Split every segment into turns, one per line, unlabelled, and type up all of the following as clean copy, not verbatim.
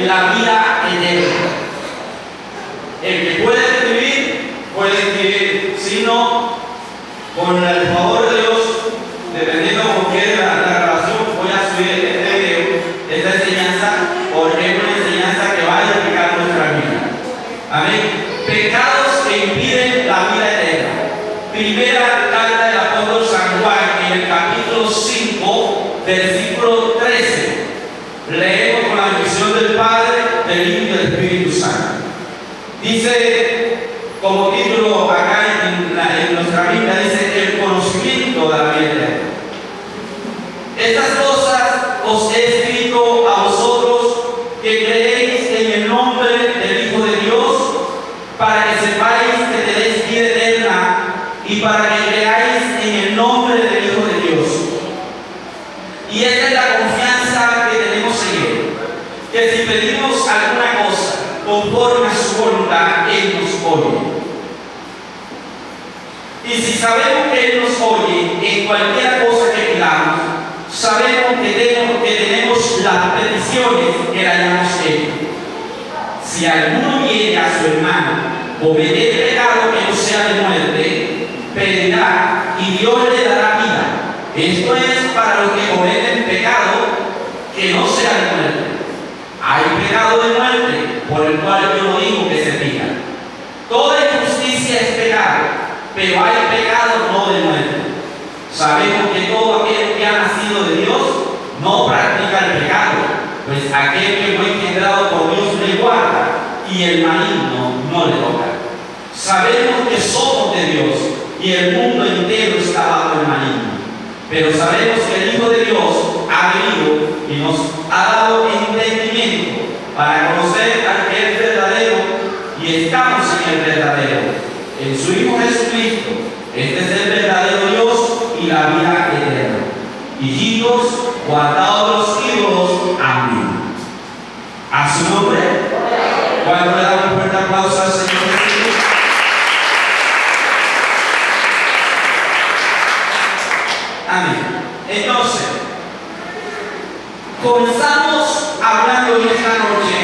la vida eterna. El que puede escribir, si no, con el favor de Dios, dependiendo con qué la grabación, voy a subir este video, esta enseñanza, porque es una enseñanza que va a edificar nuestra vida. Amén. Pecados que impiden la vida eterna. Primera carta del apóstol San Juan, en el capítulo 5, versículo 13. Leemos con la bendición del Padre, del Hijo y del Espíritu Santo. Dice, como título acá en nuestra Biblia, dice el conocimiento de la vida eterna. Estas cosas os he escrito a vosotros que creéis en el nombre del Hijo de Dios, para que sepáis que tenéis vida eterna y para que creáis en el nombre del Hijo de Dios. Y esta es la confianza que tenemos en Él, que si pedimos alguna cosa conforme a su voluntad, Él nos oye. Y si sabemos que Él nos oye en cualquier cosa que pidamos, sabemos que tenemos las peticiones que le hayamos hecho. Si alguno viene a su hermano cometer pecado que no sea de muerte, pedirá y Dios le dará vida. Esto es para los que cometen pecado que no sea de muerte. Hay pecado de muerte, por el cual yo no digo que se pida. Toda injusticia es pecado, pero hay pecado no de muerte. Sabemos que todo aquel que ha nacido de Dios no practica el pecado, pues aquel que fue engendrado por Dios le guarda y el maligno no le toca. Sabemos que somos de Dios y el mundo entero está bajo el maligno. Pero sabemos que el Hijo de Dios ha venido y nos ha dado entendimiento para conocer al que es verdadero, y estamos en el verdadero, en su Hijo Jesucristo. Este es el verdadero Dios y la vida eterna. Hijitos, guardados los ídolos. Amén. A su nombre, cuando le damos un fuerte aplauso al Señor Jesús. Amén. Entonces, comenzamos hablando esta noche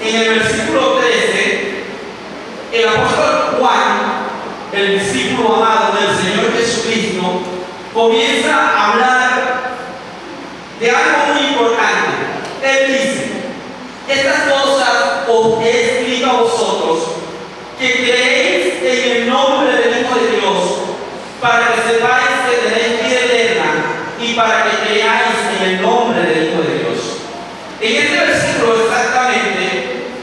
en el versículo 13. El apóstol Juan, el discípulo amado del Señor Jesucristo, comienza a hablar de algo muy importante. Él dice: estas cosas os he escrito a vosotros que creéis en el nombre del Hijo de Dios, para que sepáis que tenéis vida eterna y para que creáis en el nombre del Hijo de Dios. En este versículo exactamente,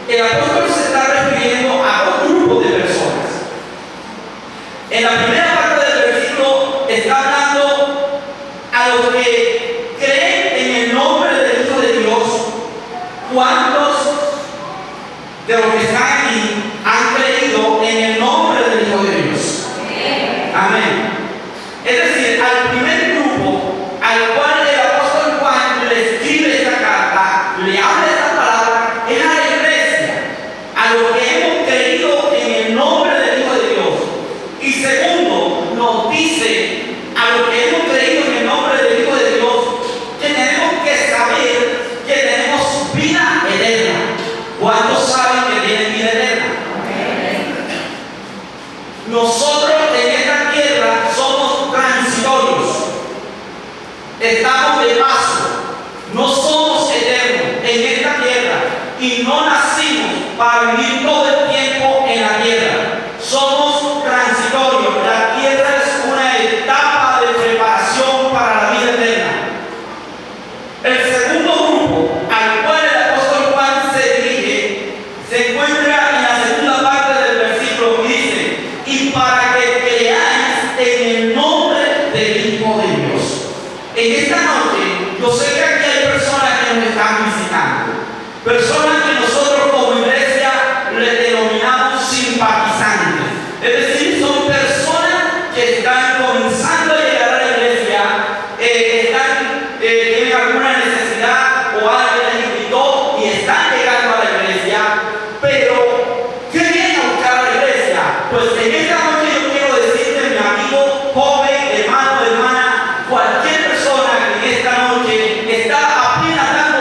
el apóstol se está refiriendo a dos grupos de personas. En la primera parte del versículo está hablando a los que creen en el nombre del Hijo de Dios. ¿Cuántos de los que están aquí han creído en el nombre del Hijo de Dios? Amén. Es decir, al primer grupo al cual el apóstol Juan le escribe esta carta, le habla esta palabra, es a la iglesia, a los que hemos creído en el nombre del Hijo de Dios. Y segundo, nos dice a los que hemos creído en el nombre del Hijo de Dios que tenemos que saber que tenemos vida eterna. ¿Cuántos saben que tienen vida eterna? Nosotros en esta tierra somos transitorios, estamos de paso, no somos eternos en esta tierra y no nacimos para vivir todo el tiempo en la tierra. Somos transitorios. La tierra es una etapa de preparación para la vida eterna. El segundo grupo al cual el apóstol Juan se dirige se encuentra en la segunda parte del versículo y dice: y para que creáis en el nombre del Hijo de Dios. En esta noche, yo sé que aquí hay personas que nos están visitando, personas que nosotros como iglesia les denominamos simpatizantes. Es decir, son personas que están comenzando a llegar a la iglesia, tienen alguna necesidad o alguien les invitó y están llegando a la iglesia, pero ¿qué vienen a buscar a la iglesia? Pues en esta noche yo quiero decirte, mi amigo, joven, hermano, hermana, cualquier persona que en esta noche está apenas dando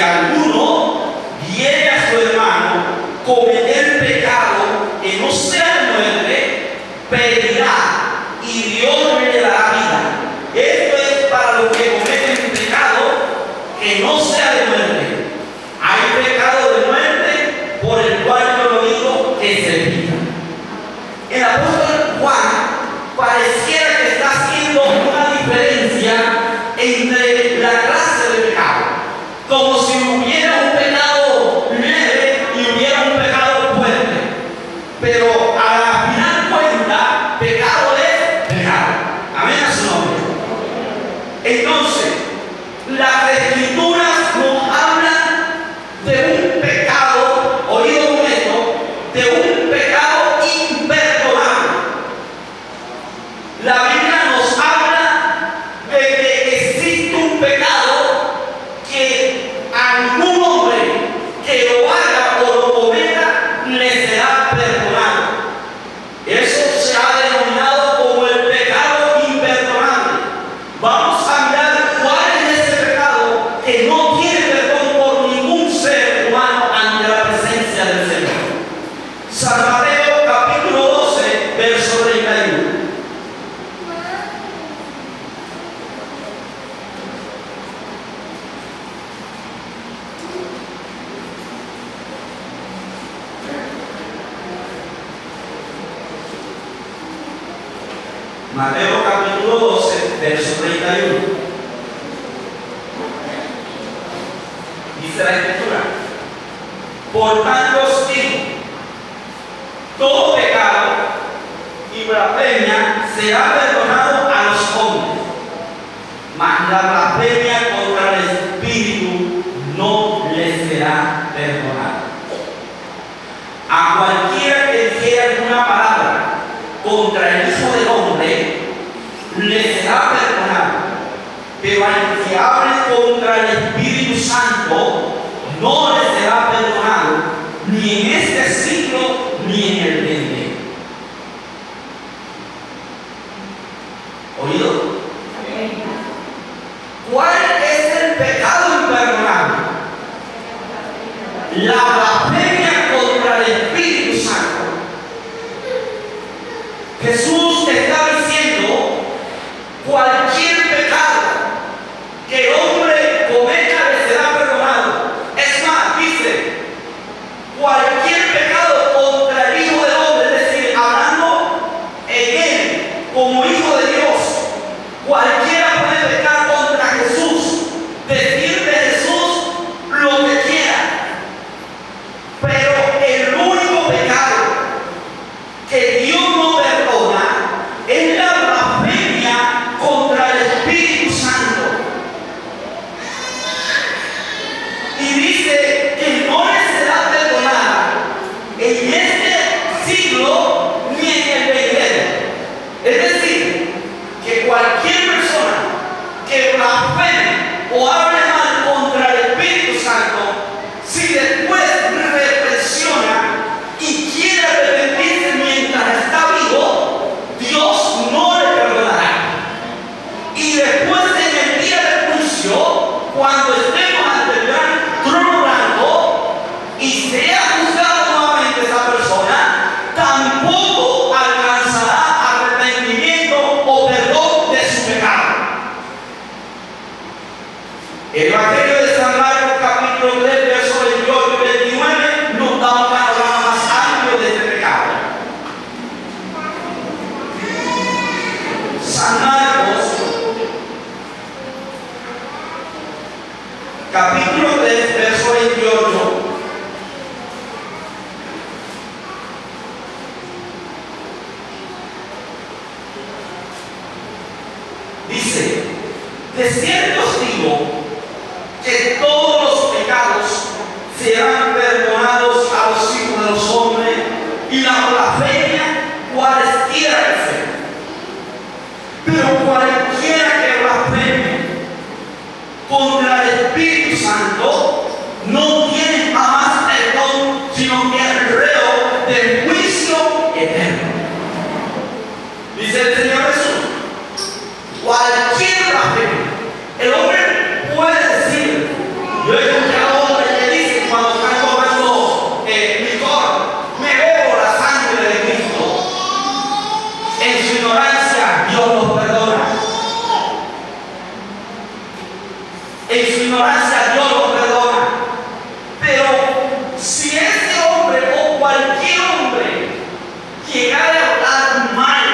si alguno viene a su hermano cometer pecado que no sea de muerte, pedirá y Dios le dará vida. Esto es para los que cometen pecado que no sea de muerte. Hay pecado de muerte por el cual yo lo digo que se evita. El apóstol Juan pareciera que está haciendo una diferencia entre la clase de pecado, como si hubiera un pecado leve y hubiera un pecado fuerte, pero a la final cuenta, pecado es pecado. Amén a su nombre. Entonces, las escrituras nos hablan de un pecado, oído con esto, de un pecado imperdonable. La Biblia nos habla de que existe un pecado que a ningún hombre que lo haga o lo cometa le será perdonado. Eso se ha denominado como el pecado imperdonable. Vamos a mirar cuál es ese pecado que no tiene perdón por ningún ser humano ante la presencia del Señor. San Mateo capítulo 12, verso 31. Mateo capítulo 12, verso 31. Dice la Escritura: por tanto os digo, todo pecado y blasfemia será perdonado a los hombres, mas la blasfemia contra el Espíritu no les será perdonada. A cualquiera que dijere alguna palabra contra el Hijo del Hombre, le será perdonado, pero al que hable contra el Espíritu Santo, no le será perdonado, ni en este siglo, ni en el venidero. ¿Oído? ¿Cuál es el pecado imperdonable? La blasfemia contra el Espíritu Santo. Jesús está diciendo: cualquier pecado que el hombre cometa le será perdonado. Es más, dice, cualquier pecado contra el Hijo del Hombre, es decir, hablando en él como Hijo de Dios. Cualquiera puede pecar contra Jesús, decir de Jesús lo que quiera, pero el único pecado que Dios no perdona es la blasfemia contra el Espíritu Santo. Y dice que no le será perdonada en este siglo ni en el venidero. Es decir, que cualquier persona que blasfeme o hable mal contra el Espíritu Santo, si después reflexiona y quiere arrepentirse mientras está vivo, Dios no le perdonará. Y después en el día del juicio, cuando estemos ante el gran trono blanco y sea juzgado nuevamente esa persona, tampoco alcanzará arrepentimiento o perdón de su pecado. El Evangelio de San Marcos capítulo 3, verso 28 y 29 nos da un panorama más amplio de este pecado. San Marcos capítulo 3, verso 28. Dice: de cierto os digo que todos los pecados serán perdonados a los hijos de los hombres, y la blasfemia cualesquiera que sea. Pero cualquiera que blasfeme contra el Espíritu Santo no tiene jamás perdón, sino que es reo del juicio eterno. Dice el Señor Jesús: cualquier blasfemia. El hombre puede decir: yo he escuchado ignorancia Dios lo perdona. Pero si ese hombre o cualquier hombre llegara a hablar mal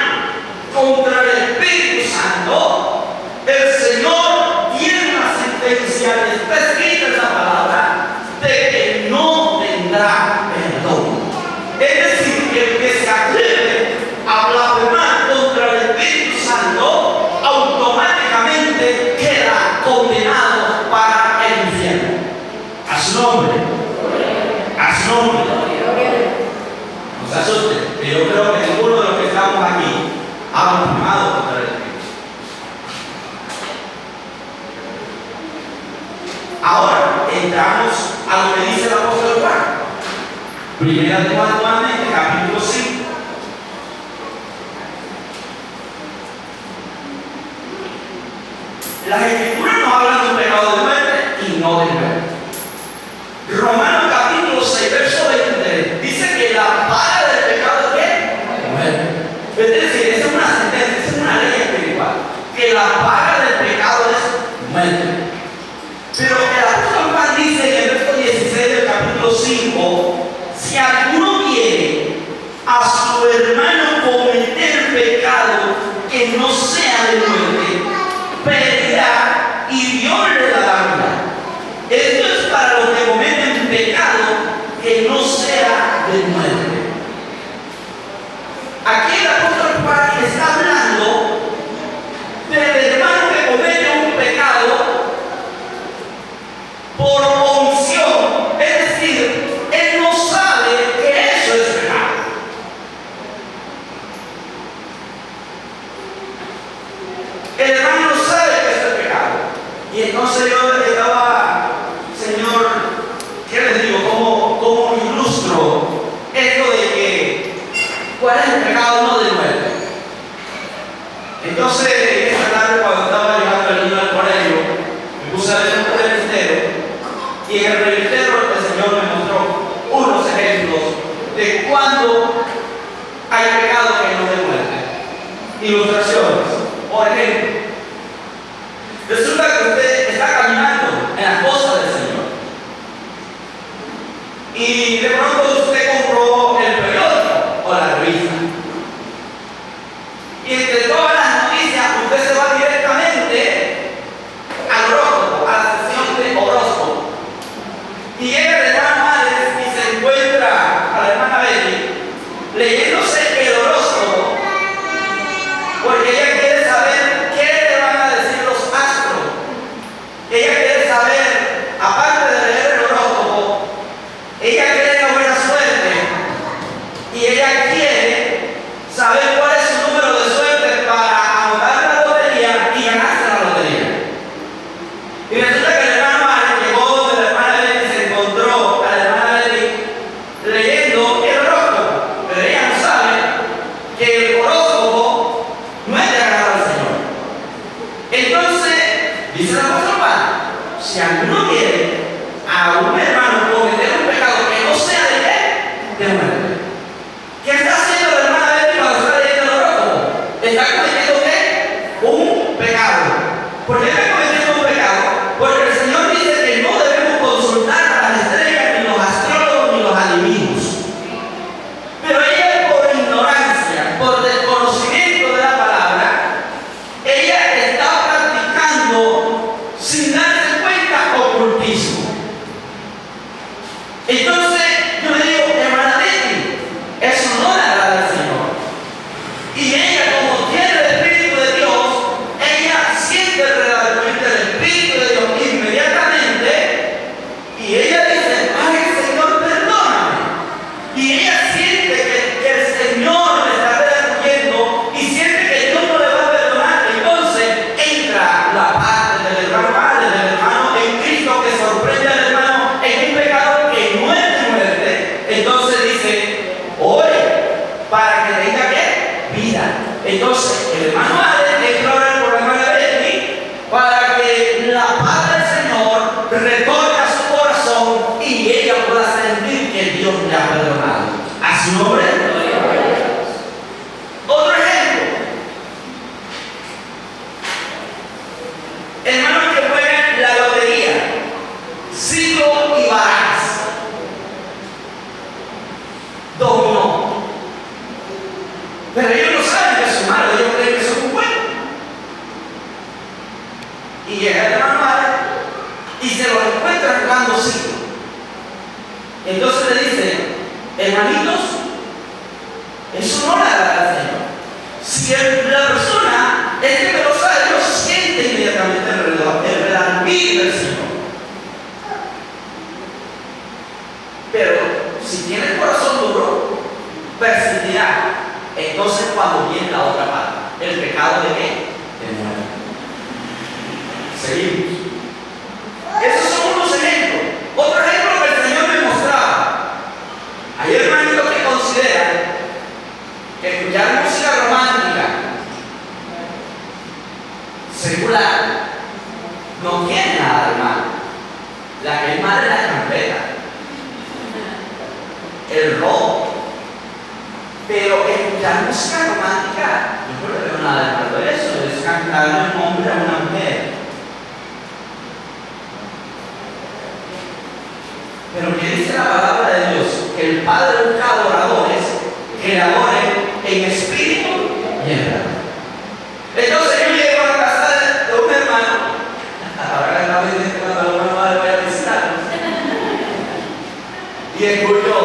contra el Espíritu Santo, el Señor tiene una sentencia, está escrita esa palabra, de que no tendrá perdón. Es decir, que el que se atreve a blasfemar contra el Espíritu Santo automáticamente queda condenado para el infierno. A su nombre. A su nombre. No se asusten, que yo creo que ninguno de los que estamos aquí ha blasfemado contra el Espíritu. Ahora entramos a lo que dice el apóstol Juan. Primera de Juan, nuevamente, capítulo 5. Las escrituras nos hablan de un pecado de muerte y no de muerte. Romanos capítulo 6, verso 23, dice que la paga del pecado es ¿qué? Muerte. Es decir, esa es una sentencia, esa es una ley espiritual. Que la paga del pecado es muerte. Pero el apóstol Juan dice en el verso 16 del capítulo 5, si alguno viene a su hermano cometer pecado que no sea de muerte, pedirá y Dios le dará vida. Esto es para los que cometen pecado que no sea de muerte. Aquí el apóstol Juan está hablando del hermano que comete un pecado por omisión, es decir, él no sabe que eso es pecado. El hermano no sabe que eso es pecado. Y entonces yo estaba, Señor, ¿qué les digo? ¿Cómo ilustro esto de que cuál es el pecado no de muerte? Entonces, esta tarde cuando estaba llevando el niño al colegio, me puse a leer un revistero. Y en el revistero el Señor me mostró unos ejemplos de cuando hay pecado que no de muerte. Ilustraciones. Por ejemplo, resulta que usted está caminando en las cosas del Señor y de pronto usted compró el periódico o la revista y entre todas las noticias usted se va directamente al horóscopo, a la sección de horóscopo. Y llega el hermano Alex y se encuentra a la hermana Betty leyéndose el horóscopo porque ella quiere saber qué le van a decir los astros. Ella quiere saber, aparte de leer el horóscopo, ella quiere la buena suerte y ella quiere saber cuál es su número de suerte para anotar la lotería y ganarse la lotería. Y resulta que el hermano Alex llegó donde la hermana Betty se encontró a la hermana Betty leyendo el horóscopo, pero ella no sabe que el horóscopo no es de agradar al Señor. Entonces, dice la apóstol Juan, si alguno quiere a un hermano cometer un pecado que no sea de qué, de muerte. ¿Qué está haciendo la hermana Betty cuando está leyendo el horóscopo? Está cometiendo qué? Un pecado. ¿Por qué está cometiendo un pecado? Porque el Señor dice que no debemos consultar a las estrellas, ni los astrólogos, ni los adivinos. Pero ella, por ignorancia, por desconocimiento de la palabra, ella está practicando sin darse cuenta ocultismo. Entonces yo le digo, hermana Betty, eso no le agrada al Señor. Y ella, como tiene el Espíritu de Dios, ella siente realmente el Espíritu de Dios inmediatamente y ella dice, ay Señor, perdóname. Y ella siente que el Señor le está redarguyendo y siente que Dios no le va a perdonar. Entonces entra la parte del hermano Alex, del hermano en Cristo, que sorprende al hermano en un pecado que no es de muerte. Entonces dice, oye, para que tenga ¿qué? Vida. Entonces el hermano Alex entra a orar por la hermana Betty para que la paz del Señor retorne a su corazón y ella pueda sentir que Dios le ha perdonado. A su nombre. Otro ejemplo. Hermanos que juegan la lotería. Hermanitos, eso no le agrada al Señor. Si la persona es temerosa de Dios, siente inmediatamente el redarguir del Señor. Pero si tiene el corazón duro, persistirá. Entonces, cuando viene la otra parte, ¿el pecado de qué? De muerte. Seguimos. Esos son unos ejemplos. Otro ejemplo que el Señor me mostraba. Hay hermanitos que consideran que escuchar música romántica secular no tiene nada de malo. La que es mala es la trompeta, el rock. Pero escuchar música romántica, yo no le veo nada de malo de eso. Es cantarle un hombre a una mujer. Pero que dice la palabra de Dios que el Padre busca adoradores que le adoren en espíritu y en verdad. Entonces yo llego a la casa de un hermano, ahora está pendiente cuando el hermano vaya a visitarnos, y escucho,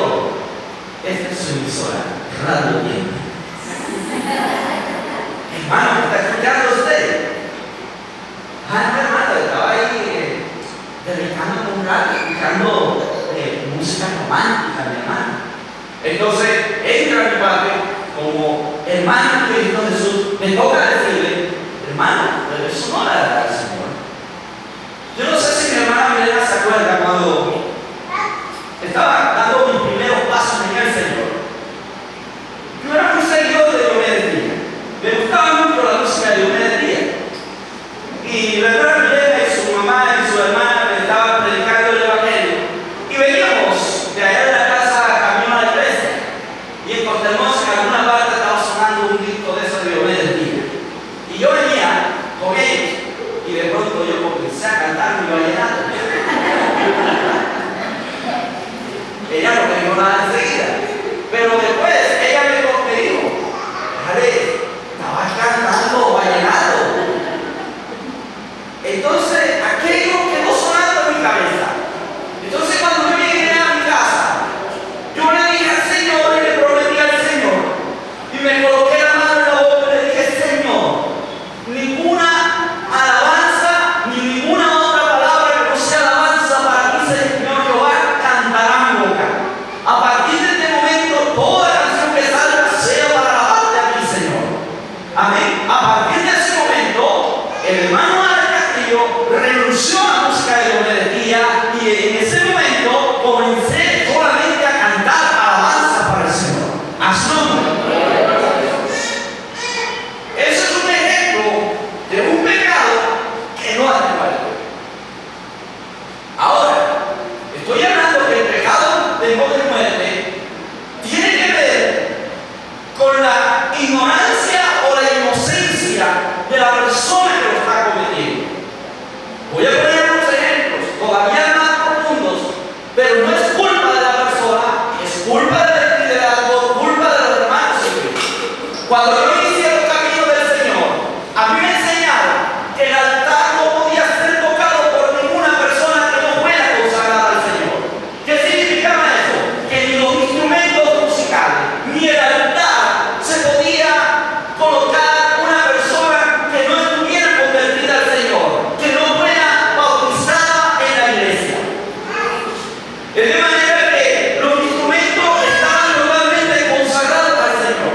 esta es su emisora, Radio Tiempo. Hermano, ¿me está escuchando usted? Ah, no, hermano, estaba ahí dedicándome un rato, escuchando música romántica, mi hermano. Entonces entra mi padre como hermano de Cristo Jesús, me toca decirle, hermano, pero eso no le agrada al Señor. Yo no sé si mi hermana Milena se acuerda cuando estaba dando mis primeros pasos en el Señor. Yo era muy seguidor de Diomedes Díaz. Me gustaba mucho la música de Diomedes Díaz. Y la hermana Milena y su mamá y su hermana me estaban predicando el Evangelio. Y veníamos de allá de la casa camino a la iglesia. Y en Costa Hermosa, en alguna parte, estaba sonando un disco de esos de Diomedes Díaz. Y yo venía con ellos. Y de pronto yo comencé a cantar mi vallenato. Ella no me dijo nada enseguida. Pero después ella me dijo, Jale, estabas cantando vallenato. Entonces aquello quedó sonando en mi cabeza. Entonces cuando yo llegué a mi casa, yo le dije al Señor y le prometí al Señor. Y me coloqué la mano en la boca y le dije, Señor, ninguna alabanza ni ninguna otra palabra que no sea alabanza para ti, Señor Jehová, cantará mi boca. A partir de este momento, toda canción que salga sea para alabarte a ti, Señor. Amén. A partir de ese momento, el hermano renunció a la música de Diomedes Díaz y en ese momento comencé solamente a cantar alabanza para el Señor. A su nombre. Eso es un ejemplo de un pecado que no hace falta. Ahora, estoy hablando que el pecado de muerte tiene que ver con la ignorancia o la inocencia de la persona que lo está cometiendo. Voy a poner unos ejemplos todavía más profundos, pero no es culpa de la persona, es culpa del liderazgo, culpa de los hermanos en Cristo. Cuando yo inicié el camino del Señor, a mí me enseñaron que el altar no podía ser tocado por ninguna persona que no fuera consagrada al Señor. ¿Qué significaba eso? Que ni los instrumentos musicales, ni el altar se podía colocar una persona que no estuviera convertida al Señor, que no fuera bautizada en la iglesia. De manera que los instrumentos estaban totalmente consagrados al Señor.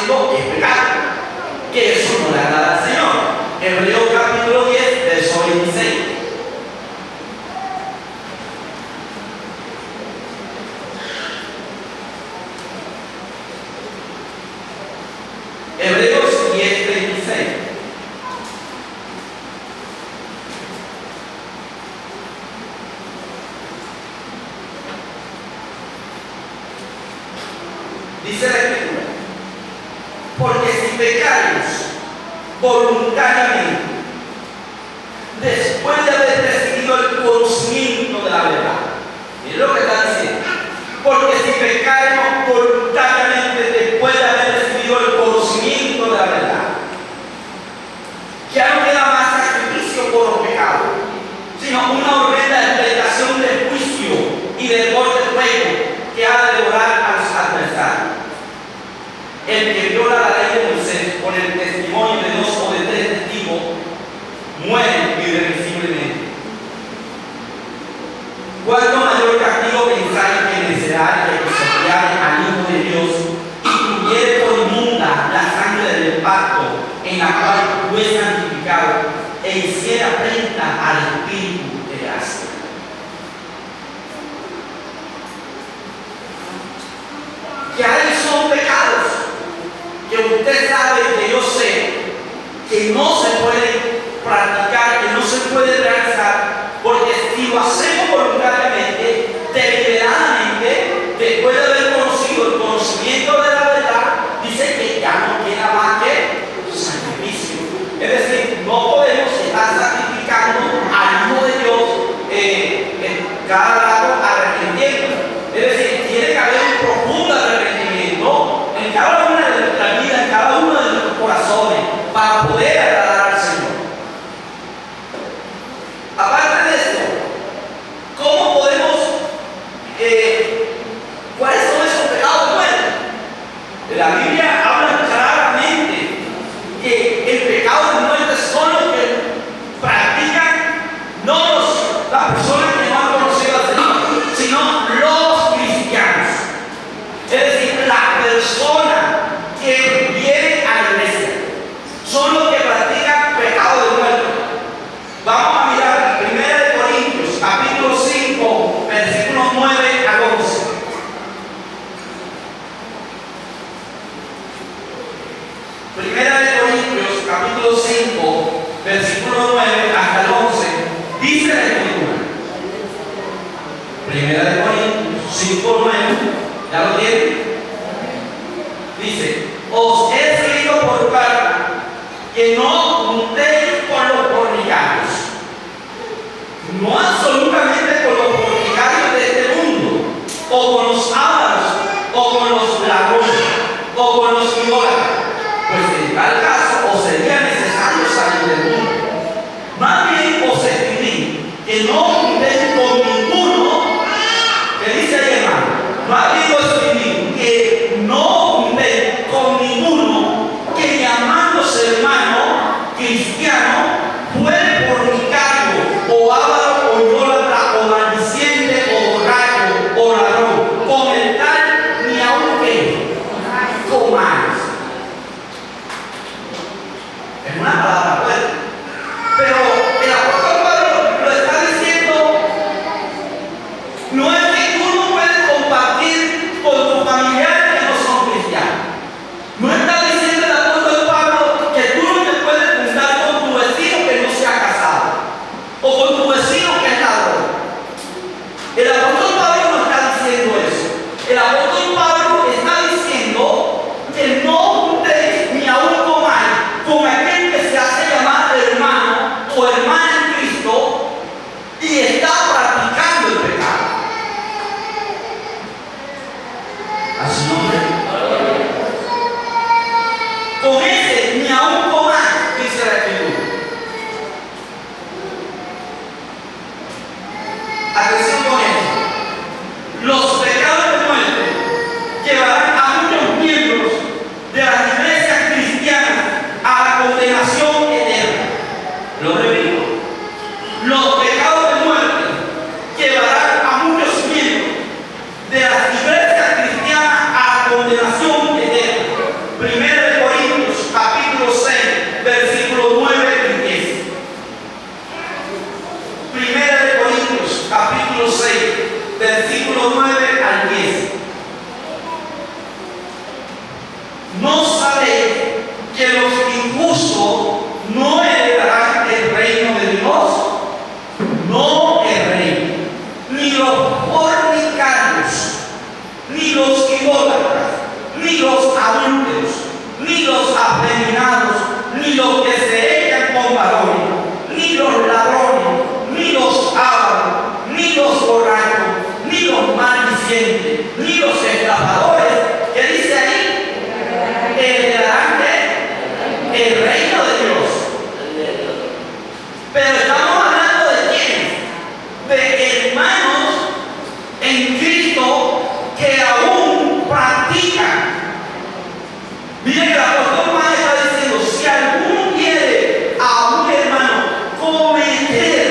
haciendo es pecado, que eso no le agrada al Señor. Hebreos capítulo 10, verso 26. Hebreos 10, 26. Dice la Escritura: porque si pecamos voluntariamente, después de haber recibido el conocimiento de la verdad, miren lo que está diciendo, porque si pecamos voluntariamente después de haber recibido el conocimiento de la verdad, ya no queda más sacrificio por los pecados, sino una horrenda explicación del juicio y del borde fuego que ha de devorar a los adversarios. El que viola la ley de Moisés por el testimonio de 2 o de 3 testigos muere irremisiblemente. ¿Cuánto mayor castigo pensáis que merecerá el que pisoteare al Hijo de Dios y tuviere por inmunda la sangre del pacto en la cual fue santificado e hiciera afrenta al Espíritu de gracia? Que ahí son pecados que usted sabe, que yo sé, que no se puede practicar, que no se puede realizar, porque si lo hacemos voluntariamente, deliberadamente, después de haber conocido el conocimiento de la verdad, dice que ya no queda más que sacrificio. Es decir, no podemos estar sacrificando al Hijo de Dios cada rato arrepintiendo. Es decir, tiene que haber un profundo arrepentimiento en cada una de nuestras vidas, en cada uno de nuestros corazones, para poder agradar al Señor. Aparte de esto, ¿cómo podemos, cuáles son esos pecados de muerte? La Biblia habla claramente que el pecado de muerte son los que practican no las personas que no han conocido al Señor, sino los cristianos. Es decir, la persona que viene a la iglesia son los que practican pecado de muerte. Vamos a mirar 1 Corintios capítulo 5 versículos 9 al 11. 1 Corintios capítulo 5 versículo 9 hasta el 11 dice la Escritura. 1 Corintios 5, 9, ¿ya lo tienen? Dice: os he escrito por carta que no juntéis con los fornicarios, no absolutamente con los fornicarios de este mundo, o con los ávaros, o con los ladrones, o con los idólatras, pues en tal caso os sería necesario salir del mundo. Más bien os escribí que no juntéis con ninguno, que dice ahí, hermano, más bien os escribí que no juntéis con ninguno que llamándose hermano cristiano fuere fornicario, o ávaro, o idólatra, o maldiciente, o borracho, o ladrón, con el tal ni aun que comáis. Es una palabra fuerte, pero el apóstol Pablo lo está diciendo. No es que tú no puedes compartir con tus familiares que no son cristianos. No está diciendo el apóstol Pablo que tú no te puedes juntar con tu vecino que no se ha casado, o con tu vecino que es ladrón. El apóstol Pablo no está diciendo eso. El apóstol Pablo está diciendo que no juntéis ni aún comáis con aquel que se hace llamar hermano o hermana en Cristo y está practicando el pecado. A su nombre. Con ese ni aún comáis, dice la Escritura. Atención con esto. Los pecados de muerte llevarán a muchos miembros de las iglesias cristianas a la condenación eterna. Lo repito. Los pecados de muerte llevarán a muchos miembros de las iglesias cristianas a ni los idólatras, ni los adúlteros, ni los afeminados, ni los que se echan con varones, ni los ladrones, ni los ávaros, ni los borrachos, ni los maldicientes, ni los estafadores, que dice ahí, heredarán el reino de Dios. Pero estamos hablando de quién, de hermanos en Cristo que aún practican. Miren, el apóstol Juan está diciendo, si alguno quiere a un hermano cometer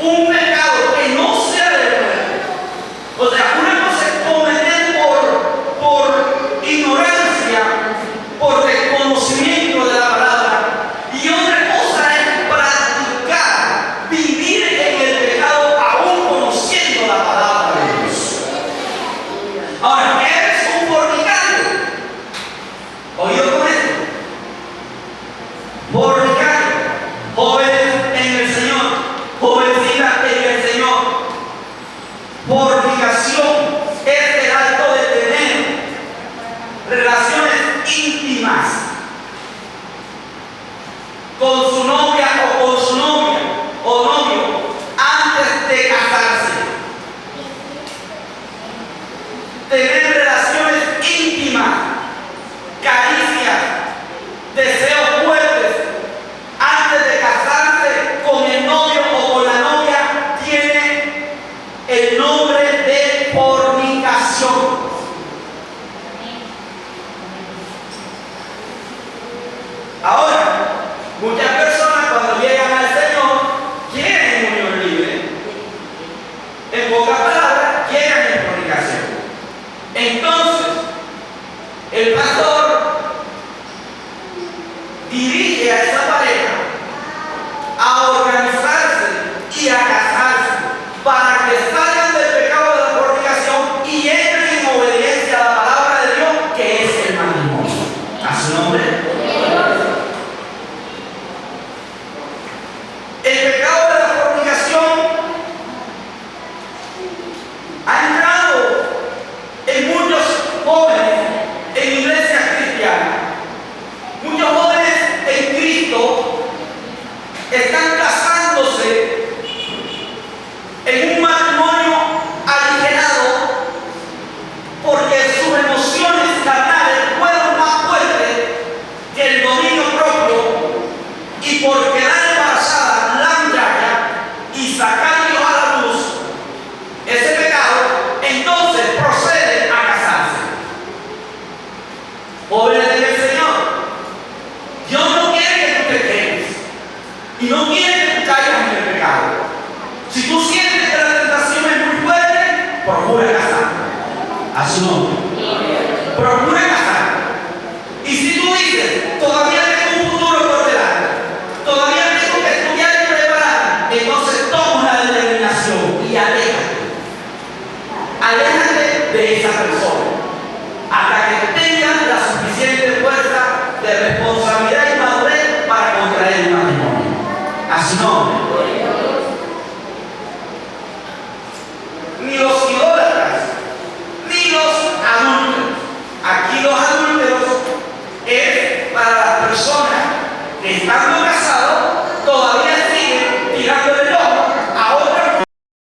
un pecado que no sea de verdad, o sea, una cosa es cometer por ignorancia, por desconocimiento de la palabra, y otra cosa es practicar, vivir en el pecado aún conociendo la palabra de Dios. Ahora, eres un fornicario. ¿Oído con esto? Fornicario, jóvenes en el Señor, jovencitas en el Señor. Fornicación es el acto de tener relaciones íntimas con su novia o con su novia o novio antes de casarse. Tener relaciones íntimas, caricias, deseos fuertes antes de casarse con el novio o con la novia tiene el nombre de fornicación. Ahora, muchas personas cuando llegan al Señor quieren unión libre. En pocas palabras, quieren en fornicación. Entonces, el pastor dirige a esa pareja a organizarse y a casarse para que salgan del pecado de la fornicación y entren en obediencia a la palabra de Dios, que es el matrimonio. A su nombre. El pecado de la fornicación ha entrado en muchos jóvenes en iglesias cristianas. Muchos jóvenes en Cristo están casándose en un matrimonio alienado porque sus emociones carnales fueron más fuertes que el dominio propio, y por quedar embarazada la muchacha y sacarlo a la luz ese pecado, entonces proceden a casarse. Jóvenes del Señor, Dios no quiere que tú te quedes y no quiere que tú caigas en el pecado. Si tú sientes que la tentación es muy fuerte, procura casarte. A su nombre. Procura casarte. Y si tú dices, todavía tengo un futuro por delante, todavía tengo que estudiar y preparar, entonces toma la determinación y aléjate. Aléjate de esa persona hasta que tengas la suficiente fuerza de responsabilidad y madurez para contraer el matrimonio. A su nombre. Ni los idólatras, ni los adúlteros. Aquí los adúlteros es para las personas que estando casadas